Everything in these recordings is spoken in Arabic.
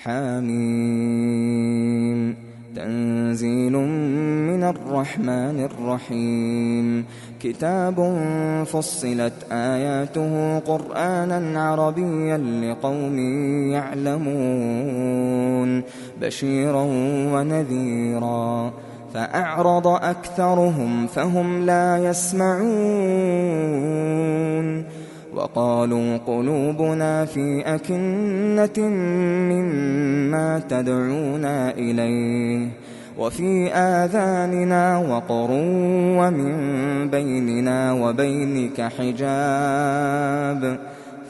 حميم تنزيل من الرحمن الرحيم كتاب فصلت آياته قرآنا عربيا لقوم يعلمون بشيرا ونذيرا فأعرض أكثرهم فهم لا يسمعون وقالوا قلوبنا في أكنة مما تدعونا إليه وفي آذاننا وقر ومن بيننا وبينك حجاب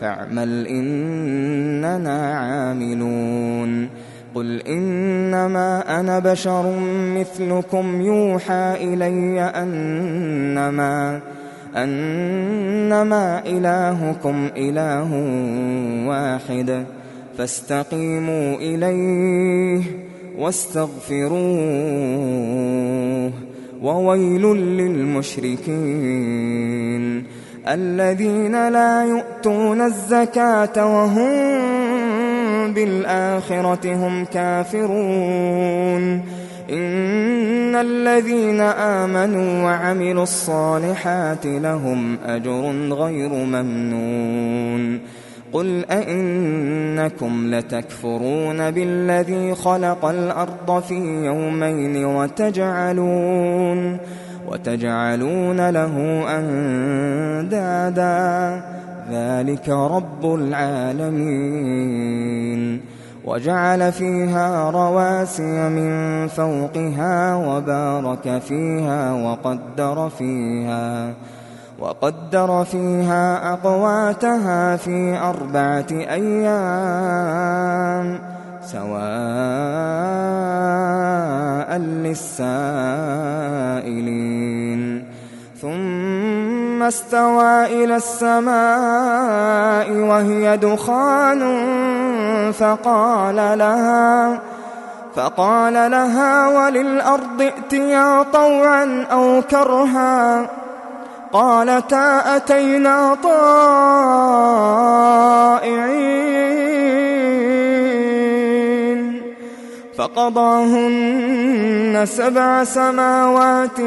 فاعمل إننا عاملون قل إنما أنا بشر مثلكم يوحى إلي أنما إلهكم إله واحد فاستقيموا إليه واستغفروه وويل للمشركين الذين لا يؤتون الزكاة وهم بالآخرة هم كافرون إن الذين آمنوا وعملوا الصالحات لهم أجر غير ممنون قل أئنكم لتكفرون بالذي خلق الأرض في يومين وتجعلون له أندادا ذلك رب العالمين وجعل فيها رواسي من فوقها وبارك فيها وقدر فيها أقواتها في 4 أيام سواء للسائلين ثم استوى إلى السماء وهي دخان فقال لها وللأرض ائتيا طوعا أو كرها قالتا أتينا طائعين فقضاهن 7 سماوات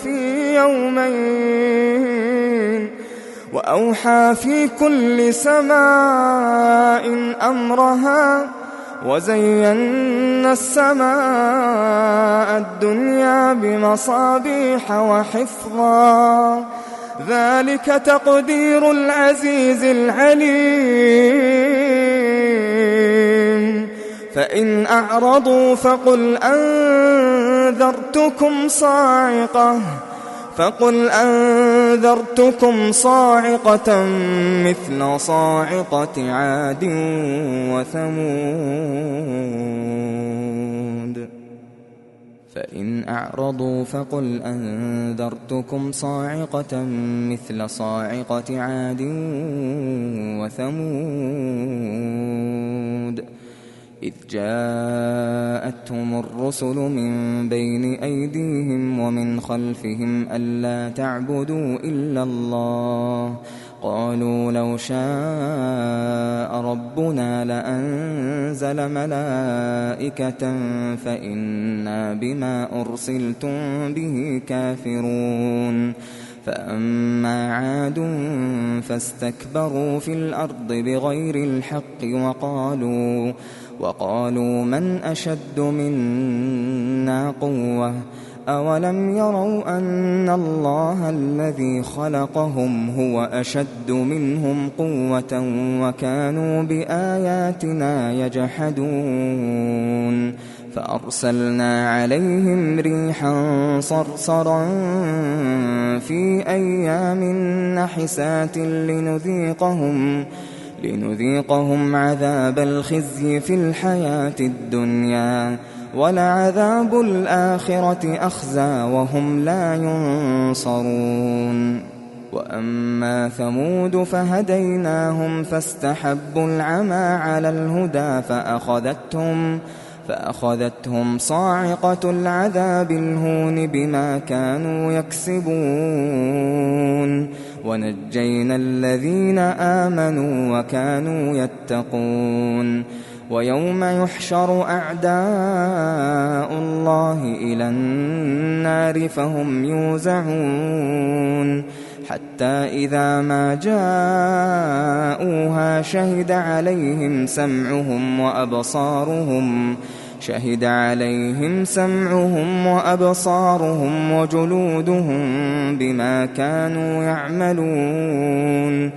في يومين وأوحى في كل سماء أمرها وزينا السماء الدنيا بمصابيح وحفظا ذلك تقدير العزيز العليم فإن أعرضوا فقل أنذرتكم صاعقة مثل صاعقة عاد وثمود فإن أعرضوا فقل أنذرتكم صاعقة مثل صاعقة عاد وثمود إذ جاءتهم الرسل من بين أيديهم ومن خلفهم ألا تعبدوا إلا الله قالوا لو شاء ربنا لأنزل ملائكة فإنا بما أرسلتم به كافرون فأما عاد فاستكبروا في الأرض بغير الحق وقالوا من أشد منا قوة أولم يروا أن الله الذي خلقهم هو أشد منهم قوة وكانوا بآياتنا يجحدون فأرسلنا عليهم ريحا صرصرا في أيام نحسات لنذيقهم عذاب الخزي في الحياة الدنيا ولعذاب الآخرة أخزى وهم لا ينصرون وأما ثمود فهديناهم فاستحبوا العمى على الهدى فأخذتهم صاعقة العذاب الهون بما كانوا يكسبون ونجينا الذين آمنوا وكانوا يتقون ويوم يحشر أعداء الله إلى النار فهم يوزعون حتى إذا ما جاءوها شهد عليهم سمعهم وأبصارهم وجلودهم بما كانوا يعملون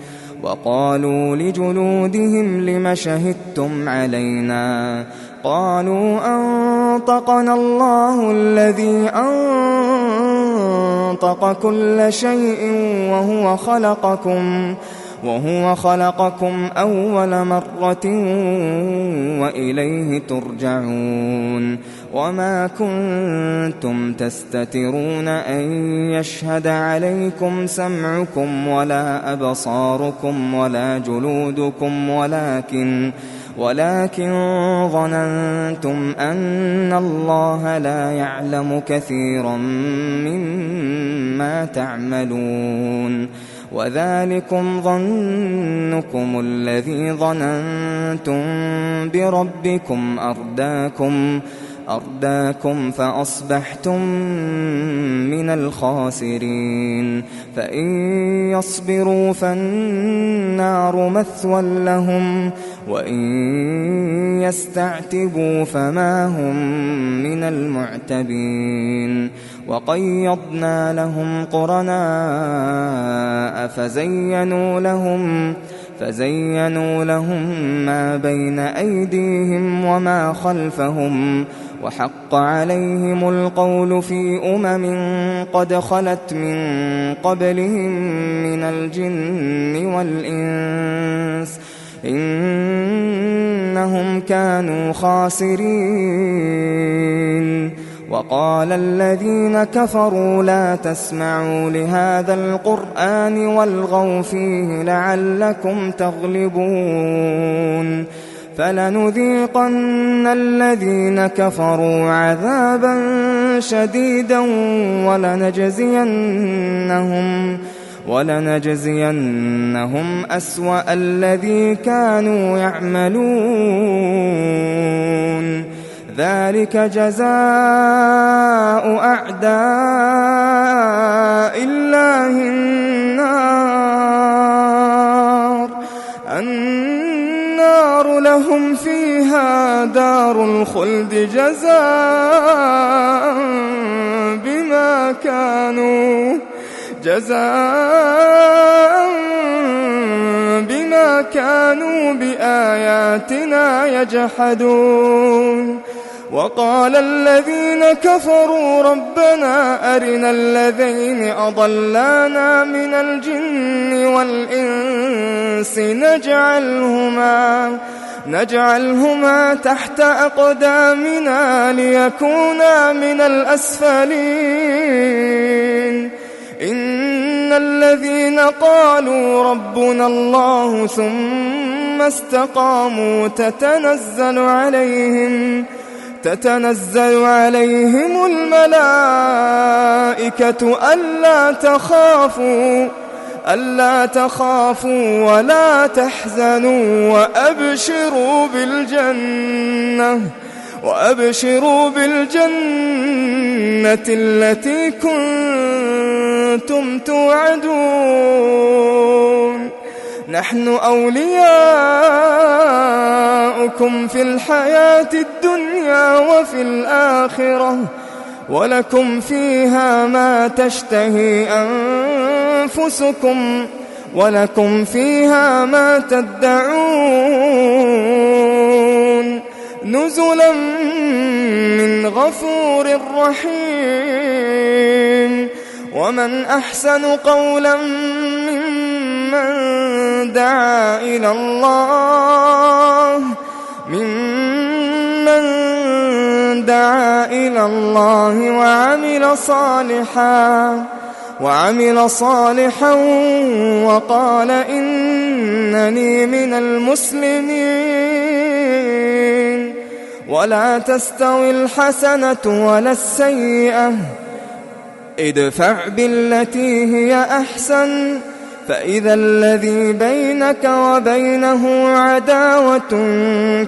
وقالوا لجلودهم لم شهدتم علينا قالوا أنطقنا الله الذي أنطق كل شيء وهو خلقكم أول مرة وإليه ترجعون وما كنتم تستترون أن يشهد عليكم سمعكم ولا أبصاركم ولا جلودكم ولكن ظننتم أن الله لا يعلم كثيرا مما تعملون وذلكم ظنكم الذي ظننتم بربكم أرداكم فأصبحتم من الخاسرين فإن يصبروا فالنار مثوى لهم وإن يستعتبوا فما هم من المعتبين وقيضنا لهم قرناء فزينوا لهم ما بين أيديهم وما خلفهم وحق عليهم القول في قد خلت من قبلهم من الجن والإنس إنهم كانوا خاسرين وقال الذين كفروا لا تسمعوا لهذا القرآن والغوا فيه لعلكم تغلبون فلنذيقن الذين كفروا عذابا شديدا ولنجزينهم أسوأ الذي كانوا يعملون ذلك جزاء أعداء الله النار لهم فيها دار الخلد جزاء بما كانوا بآياتنا يجحدون وقال الذين كفروا ربنا أرنا الذين أضلانا من الجن والإنس نجعلهما تحت أقدامنا ليكونا من الأسفلين إن الذين قالوا ربنا الله ثم استقاموا تتنزل عليهم الملائكة ألا تخافوا ولا تحزنوا وأبشروا بالجنة التي كنتم توعدون نحن أولياؤكم في الحياة الدنيا وفي الآخرة ولكم فيها ما تشتهي أنفسكم ولكم فيها ما تدعون نزلا من غفور رحيم ومن أحسن قولا ممن دعا إلى الله وعمل صالحا وقال إنني من المسلمين ولا تستوي الحسنة ولا السيئة ادفع بالتي هي أحسن فإذا الذي بينك وبينه عداوة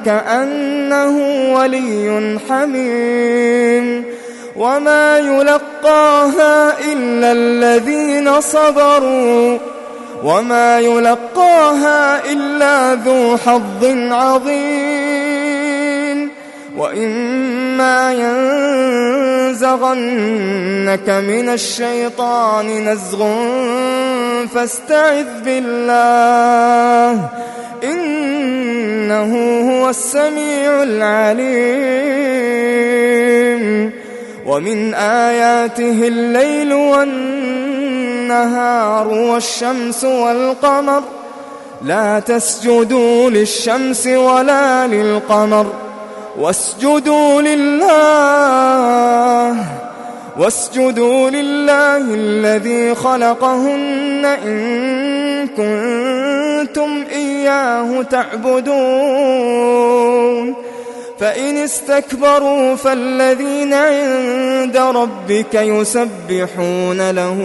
كأنه ولي حميم وما يلقاها إلا الذين صبروا وما يلقاها إلا ذو حظ عظيم وإما ينزغنك من الشيطان نزغ فاستعذ بالله إنه هو السميع العليم ومن آياته الليل والنهار والشمس والقمر لا تسجدوا للشمس ولا للقمر واسجدوا لله الذي خلقهن إن كنتم إياه تعبدون فإن استكبروا فالذين عند ربك يسبحون له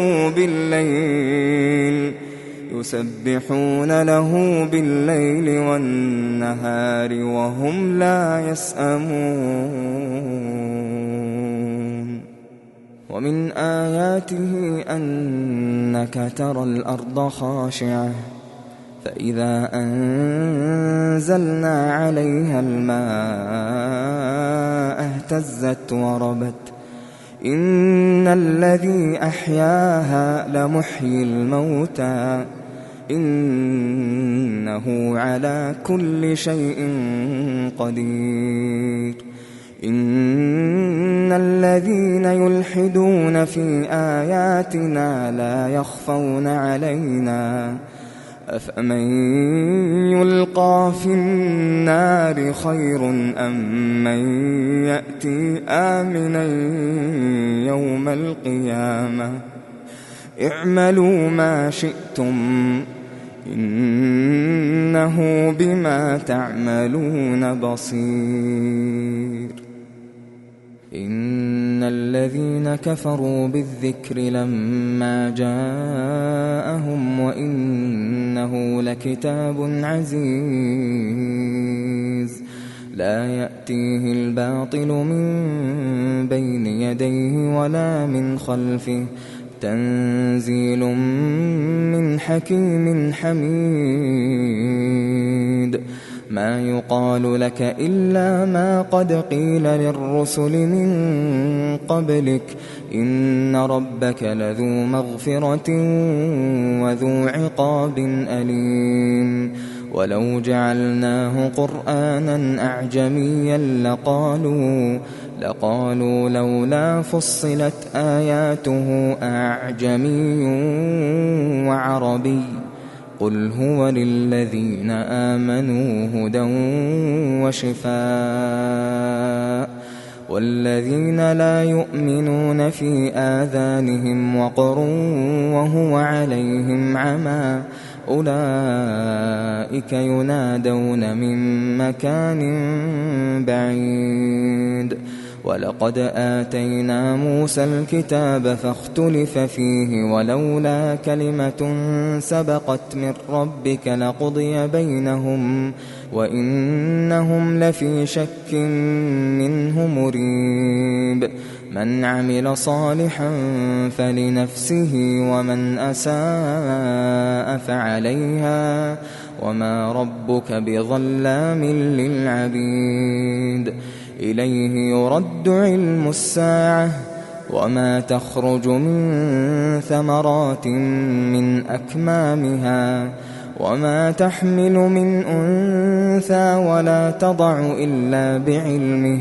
بالليل والنهار وهم لا يسأمون ومن آياته أنك ترى الأرض خاشعة فإذا أنزلنا عليها الماء اهتزت وربت إن الذي أحياها لمحيي الموتى إنه على كل شيء قدير إن الذين يلحدون في آياتنا لا يخفون علينا أفمن يلقى في النار خير أم من يأتي آمنا يوم القيامة اعملوا ما شئتم إنه بما تعملون بصير إن الذين كفروا بالذكر لما جاءهم وإنه لكتاب عزيز لا يأتيه الباطل من بين يديه ولا من خلفه تنزيل من حكيم حميد ما يقال لك إلا ما قد قيل للرسل من قبلك إن ربك لذو مغفرة وذو عقاب أليم ولو جعلناه قرآنا أعجميا لقالوا لولا فصلت آياته أعجمي وعربي قل هو للذين آمنوا هدى وشفاء والذين لا يؤمنون في آذانهم وقر وهو عليهم عمى أولئك ينادون من مكان بعيد ولقد آتينا موسى الكتاب فاختلف فيه ولولا كلمة سبقت من ربك لقضي بينهم وإنهم لفي شك منه مريب من عمل صالحا فلنفسه ومن أساء فعليها وما ربك بظلام للعبيد إليه يرد علم الساعة وما تخرج من ثمرات من أكمامها وما تحمل من أنثى ولا تضع إلا بعلمه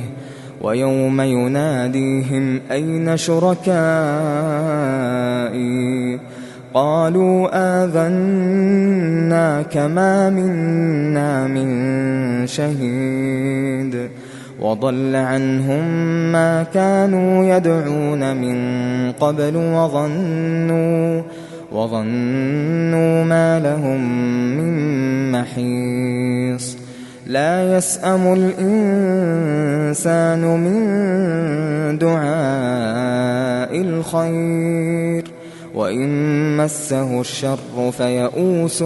ويوم يناديهم أين شركائي قالوا آذناك ما منا من شهيد وضل عنهم ما كانوا يدعون من قبل وظنوا ما لهم من محيص لا يسأم الإنسان من دعاء الخير وإن مسه الشر فيئوس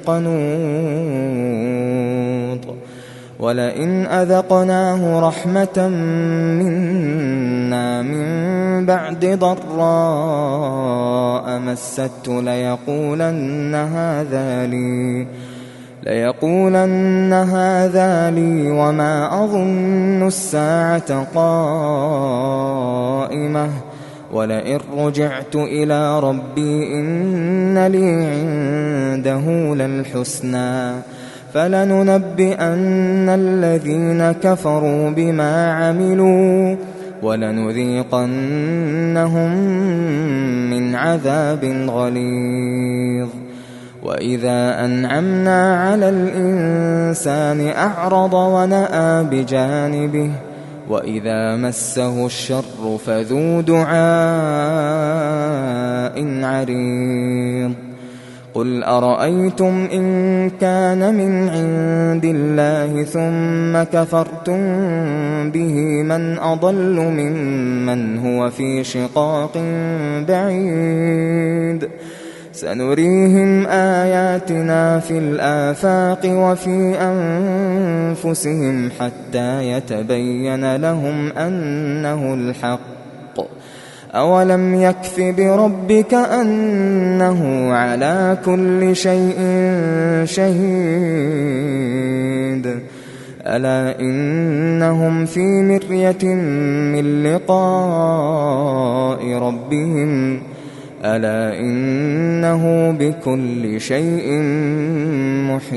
قنوط ولئن أذقناه رحمة منا من بعد ضراء مسته ليقولن هذا لي وما أظن الساعة قائمة ولئن رجعت إلى ربي إن لي عنده للحسنى فلننبئن الذين كفروا بما عملوا ولنذيقنهم من عذاب غليظ وإذا أنعمنا على الإنسان أعرض ونأى بجانبه وإذا مسه الشر فذو دعاء عريض قل أرأيتم إن كان من عند الله ثم كفرتم به من أضل ممن هو في شقاق بعيد سنريهم آياتنا في الآفاق وفي أنفسهم حتى يتبين لهم أنه الحق أولم يكف بربك أنه على كل شيء شهيد ألا إنهم في مرية من لقاء ربهم ألا إنه بكل شيء محيط